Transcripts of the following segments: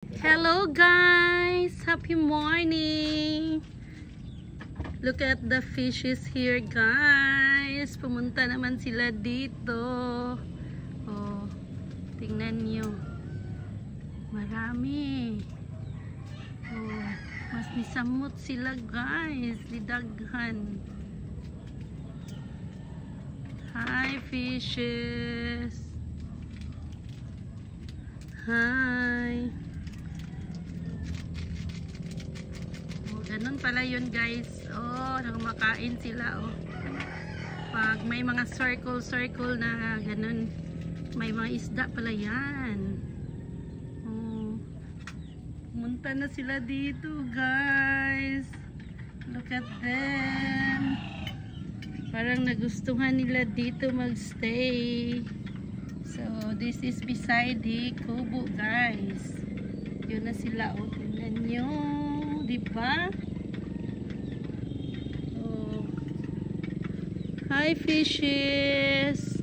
Hello guys! Happy morning! Look at the fishes here guys. Pumunta naman sila dito. Oh, tingnan nyo. Marami. Oh, mas nisamot sila guys. Didaghan. Hi fishes. Hi. Ganun pala yun guys. Oh, nakumakain sila oh. Pag may mga circle na ganun, may mga isda pala yan. Oh, pumunta na sila dito guys. Look at them. Parang nagustuhan nila dito magstay. So this is beside the kubo guys. Yun na sila oh. Tingnan nyo. Diba? Oh. Hi fishes.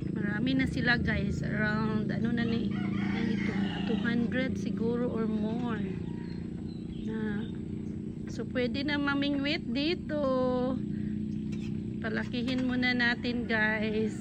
Marami na sila guys. Around ano na ni ito, 200 siguro or more. Na so pwede na mamingwit dito. Palakihin muna natin guys.